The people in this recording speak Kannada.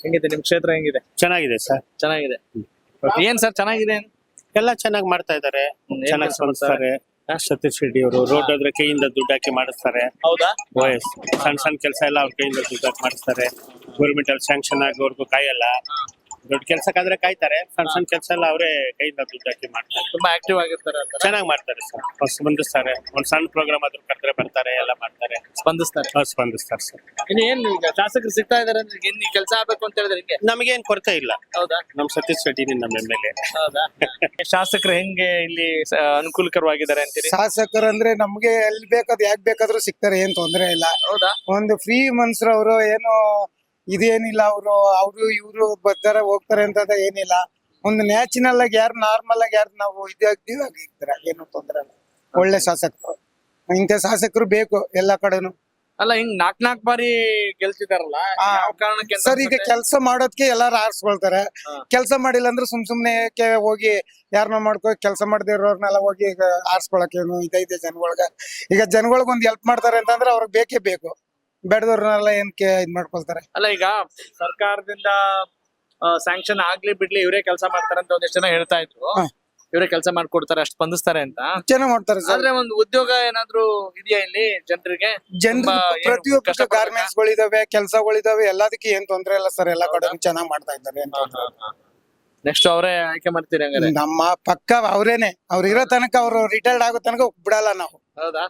ಹೆಂಗಿದೆ ನಿಮ್ ಕ್ಷೇತ್ರ ಹೆಂಗಿದೆ? ಚೆನ್ನಾಗಿದೆ ಸರ್. ಚೆನ್ನಾಗಿದೆ. ಏನ್ ಸರ್ ಚೆನ್ನಾಗಿದೆ? ಎಲ್ಲ ಚೆನ್ನಾಗಿ ಮಾಡ್ತಾ ಇದಾರೆ, ಏನ್ ಚೆನ್ನಾಗಿ ಕೆಲ್ಸ ಸ್ಪಂದಿಸ್ತಾರೆ. ಸತೀಶ್ ರೆಡ್ಡಿ ಅವರು ರೋಡ್ ಆದ್ರೆ ಕೈಯಿಂದ ದುಡ್ಡು ಹಾಕಿ ಮಾಡಿಸ್ತಾರೆ. ಹೌದಾ? ಓಎಸ್ ಸಣ್ಣ ಸಣ್ಣ ಕೆಲಸ ಎಲ್ಲ ಅವ್ರ ಕೈಯಿಂದ ದುಡ್ಡು ಹಾಕಿ ಮಾಡಿಸ್ತಾರೆ. ಗೌರ್ಮೆಂಟ್ ಅಲ್ಲಿ ಸ್ಯಾಂಕ್ಷನ್ ಆಗೋರ್ಗು ಕಾಯಲ್ಲ. ದೊಡ್ಡ ಕೆಲ್ಸಕ್ಕಾದ್ರೆ ಕಾಯ್ತಾರೆ, ಸಣ್ಣ ಸಣ್ಣ ಕೆಲಸ ಎಲ್ಲ ಅವರೇ ಕೈಯಿಂದ ದುಡ್ಡು ಹಾಕಿ ಮಾಡ್ತಾರೆ. ತುಂಬಾ ಆಕ್ಟಿವ್ ಆಗಿರ್ತಾರೆ ಅಂತ ಚೆನ್ನಾಗಿ ಮಾಡ್ತಾರೆ ಸರ್. ಸ್ಪಂದಿಸ್ತಾರೆ. ಒಂದ್ ಸಣ್ಣ ಪ್ರೋಗ್ರಾಮ್ ಆದ್ರೂ ಕರೆದ್ರೆ ಬರ್ತಾರೆ, ಎಲ್ಲ ಮಾಡ್ತಾರೆ. ಸ್ಪಂದಿಸ್ತಾರೆ. ಸ್ಪಂದಿಸ್ತಾರೆ ಸರ್. ಇನ್ನು ಏನ್ ಈಗ ಶಾಸಕರು ಸಿಗ್ತಾ ಇದಾರೆ ಅಂದ್ರೆ ಏನ್ ಕೆಲಸ ಆಗ್ಬೇಕು ಅಂತ ಹೇಳಿದ್ರೆ ಹಿಂಗೆ? ನಮಗೇನ್ ಕೊರತೆ ಇಲ್ಲ. ಹೌದಾ? ನಮ್ ಸತೀಶ್ ರೆಡ್ಡಿ ನಮ್ಮ MLA. ಹೌದಾ? ಶಾಸಕರು ಹೆಂಗೆ ಇಲ್ಲಿ ಅನುಕೂಲಕರವಾಗಿದ್ದಾರೆ ಅಂತೀರಿ? ಶಾಸಕರು ಅಂದ್ರೆ ನಮ್ಗೆ ಎಲ್ಲಿ ಬೇಕಾದ್ ಯಾಕೆ ಬೇಕಾದ್ರೂ ಸಿಗ್ತಾರೆ, ಏನ್ ತೊಂದ್ರೆ ಇಲ್ಲ. ಹೌದಾ? ಒಂದು ಫ್ರೀ ಮನ್ಸರು ಅವರು ಏನು ಇದೇನಿಲ್ಲ, ಅವರು ಇವ್ರು ಬರ್ತಾರೆ ಹೋಗ್ತಾರೆ ಅಂತ ಏನಿಲ್ಲ. ಒಂದು ನ್ಯಾಚುರಲ್ ಆಗಿ ಯಾರು ನಾರ್ಮಲ್ ಆಗಿ ಯಾರು ನಾವು ಇದಾಗಿರ್ತಾರೆ, ಏನು ತೊಂದ್ರೆ ಇಲ್ಲ. ಒಳ್ಳೆ ಶಾಸಕರು, ಇಂಥ ಶಾಸಕರು ಬೇಕು ಎಲ್ಲ ಕಡೆನು. ಅಲ್ಲ ಹಿಂಗ್ ನಾಕ್ ಬಾರಿ ಗೆಲ್ತಿದಾರಲ್ಲ, ಯಾವ ಕಾರಣಕ್ಕೆ ಅಂತ ಸರ್ ಈಗ ಅನ್ಸುತ್ತೆ? ಕೆಲಸ ಮಾಡೋದಕ್ಕೆ ಎಲ್ಲಾರು ಆರಿಸ್ಕೊಳ್ತಾರೆ. ಕೆಲಸ ಮಾಡಿಲ್ಲ ಅಂದ್ರೆ ಸುಮ್ನೆ ಹೋಗಿ ಯಾರನ್ನ ಮಾಡ್ಕೊ ಕೆಲಸ ಮಾಡದೇ ಇರೋರ್ನೆಲ್ಲ ಹೋಗಿ ಆರಿಸ್ಕೊಳಕ್ ಏನು ಇದೈತೆ ಜನಗಳ್ಗ. ಈಗ ಜನಗಳ್ಗ ಒಂದ್ ಹೆಲ್ಪ್ ಮಾಡ್ತಾರೆ ಅಂತಂದ್ರೆ ಅವ್ರಿಗೆ ಬೇಕೇ ಬೇಕು, ಬೇಡದವ್ರನ್ನೆಲ್ಲ ಏನಕ್ಕೆ ಇದ್ ಮಾಡ್ಕೊಳ್ತಾರೆ. ಅಲ್ಲ ಈಗ ಸರ್ಕಾರದಿಂದ ಸ್ಯಾಂಕ್ಷನ್ ಆಗ್ಲಿ ಬಿಡ್ಲಿ ಇವರೇ ಕೆಲಸ ಮಾಡ್ತಾರೆ ಅಂತ ಒಂದಿಷ್ಟು ಜನ ಹೇಳ್ತಾ ಇದ್ರು. ಇವರೇ ಕೆಲಸ ಮಾಡ್ಕೊಡ್ತಾರೆ, ಅಷ್ಟು ಸ್ಪಂದಿಸ್ತಾರೆ ಅಂತ. ಚೆನ್ನಾಗ್ ಮಾಡ್ತಾರೆ ಸರ್. ಆದ್ರೆ ಒಂದು ಉದ್ಯೋಗ ಏನಾದ್ರು ಇದೆಯಾ ಇಲ್ಲಿ ಜನರಿಗೆ? ಜನರು ಪ್ರತಿಯೊಬ್ಬ ಗಾರ್ಮೆಂಟ್ಸ್ ಗಳಿದಾವೆ, ಕೆಲಸಗಳಿದಾವೆ, ಎಲ್ಲದಕ್ಕೆ ಏನ್ ತೊಂದ್ರೆ ಇಲ್ಲ ಸರ್. ಎಲ್ಲ ಕಡೆ ಚೆನ್ನಾಗ್ ಮಾಡ್ತಾ ಇದ್ದಾರೆ. ನೆಕ್ಸ್ಟ್ ಅವರೇ ಆಯ್ಕೆ ಮಾಡ್ತೀರಿ ಹಂಗಾರೆ? ನಮ್ಮ ಪಕ್ಕ ಅವ್ರೇನೆ, ಅವ್ರು ಇರೋ ತನಕ, ಅವ್ರು ರಿಟೈರ್ಡ್ ಆಗೋ ತನಕ ಬಿಡಲ್ಲ ನಾವು. ಹೌದಾ?